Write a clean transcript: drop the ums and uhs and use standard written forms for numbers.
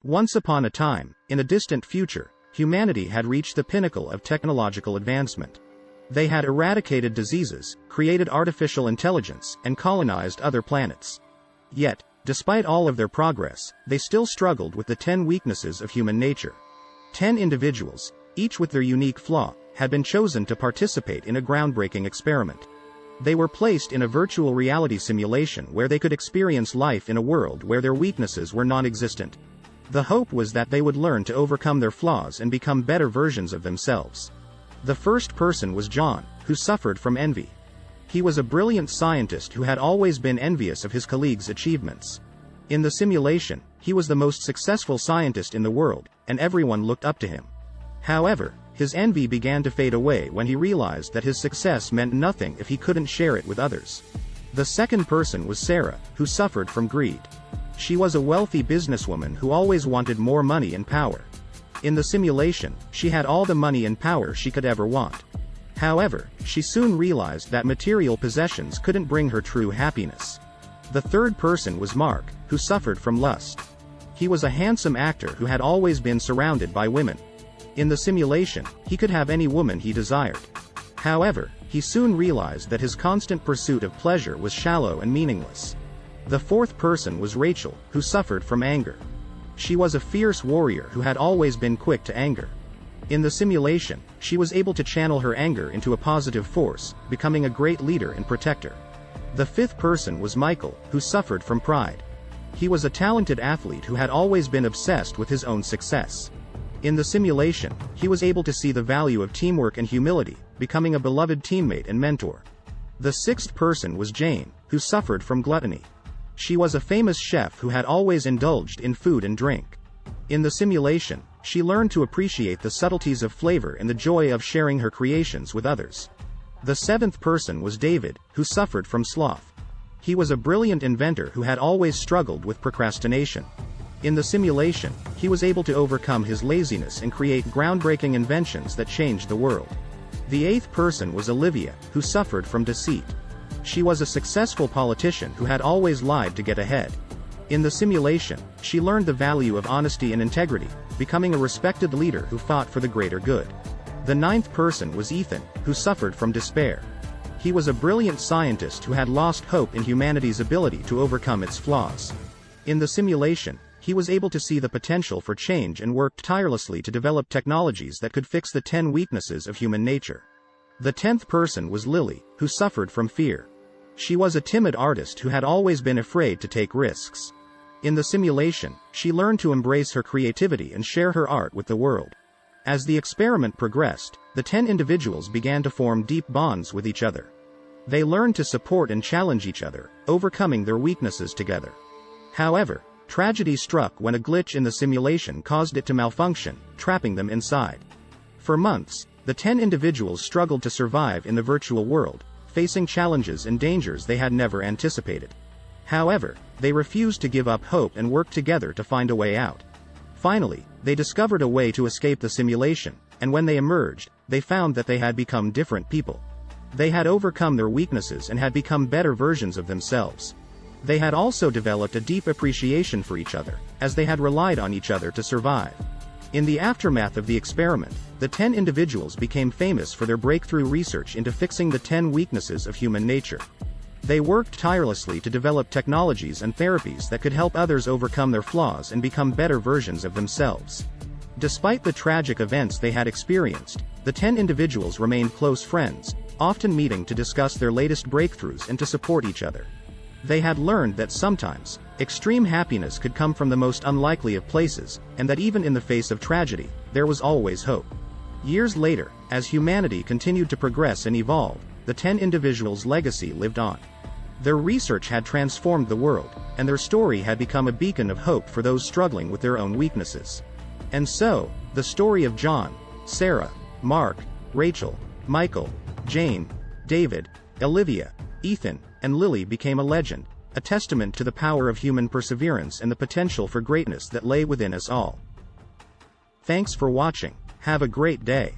Once upon a time, in a distant future, humanity had reached the pinnacle of technological advancement. They had eradicated diseases, created artificial intelligence, and colonized other planets. Yet, despite all of their progress, they still struggled with the 10 weaknesses of human nature. 10 individuals, each with their unique flaw, had been chosen to participate in a groundbreaking experiment. They were placed in a virtual reality simulation where they could experience life in a world where their weaknesses were non-existent. The hope was that they would learn to overcome their flaws and become better versions of themselves. The first person was John, who suffered from envy. He was a brilliant scientist who had always been envious of his colleagues' achievements. In the simulation, he was the most successful scientist in the world, and everyone looked up to him. However, his envy began to fade away when he realized that his success meant nothing if he couldn't share it with others. The second person was Sarah, who suffered from greed. She was a wealthy businesswoman who always wanted more money and power. In the simulation, she had all the money and power she could ever want. However, she soon realized that material possessions couldn't bring her true happiness. The third person was Mark, who suffered from lust. He was a handsome actor who had always been surrounded by women. In the simulation, he could have any woman he desired. However, he soon realized that his constant pursuit of pleasure was shallow and meaningless. The fourth person was Rachel, who suffered from anger. She was a fierce warrior who had always been quick to anger. In the simulation, she was able to channel her anger into a positive force, becoming a great leader and protector. The fifth person was Michael, who suffered from pride. He was a talented athlete who had always been obsessed with his own success. In the simulation, he was able to see the value of teamwork and humility, becoming a beloved teammate and mentor. The sixth person was Jane, who suffered from gluttony. She was a famous chef who had always indulged in food and drink. In the simulation, she learned to appreciate the subtleties of flavor and the joy of sharing her creations with others. The seventh person was David, who suffered from sloth. He was a brilliant inventor who had always struggled with procrastination. In the simulation, he was able to overcome his laziness and create groundbreaking inventions that changed the world. The eighth person was Olivia, who suffered from deceit. She was a successful politician who had always lied to get ahead. In the simulation, she learned the value of honesty and integrity, becoming a respected leader who fought for the greater good. The ninth person was Ethan, who suffered from despair. He was a brilliant scientist who had lost hope in humanity's ability to overcome its flaws. In the simulation, he was able to see the potential for change and worked tirelessly to develop technologies that could fix the 10 weaknesses of human nature. The 10th person was Lily, who suffered from fear. She was a timid artist who had always been afraid to take risks. In the simulation, she learned to embrace her creativity and share her art with the world. As the experiment progressed, the 10 individuals began to form deep bonds with each other. They learned to support and challenge each other, overcoming their weaknesses together. However, tragedy struck when a glitch in the simulation caused it to malfunction, trapping them inside. For months, the 10 individuals struggled to survive in the virtual world, facing challenges and dangers they had never anticipated. However, they refused to give up hope and worked together to find a way out. Finally, they discovered a way to escape the simulation, and when they emerged, they found that they had become different people. They had overcome their weaknesses and had become better versions of themselves. They had also developed a deep appreciation for each other, as they had relied on each other to survive. In the aftermath of the experiment, the 10 individuals became famous for their breakthrough research into fixing the 10 weaknesses of human nature. They worked tirelessly to develop technologies and therapies that could help others overcome their flaws and become better versions of themselves. Despite the tragic events they had experienced, the 10 individuals remained close friends, often meeting to discuss their latest breakthroughs and to support each other. They had learned that sometimes, extreme happiness could come from the most unlikely of places, and that even in the face of tragedy, there was always hope. Years later, as humanity continued to progress and evolve, the 10 individuals' legacy lived on. Their research had transformed the world, and their story had become a beacon of hope for those struggling with their own weaknesses. And so, the story of John, Sarah, Mark, Rachel, Michael, Jane, David, Olivia, Ethan, and Lily became a legend, a testament to the power of human perseverance and the potential for greatness that lay within us all. Thanks for watching. Have a great day.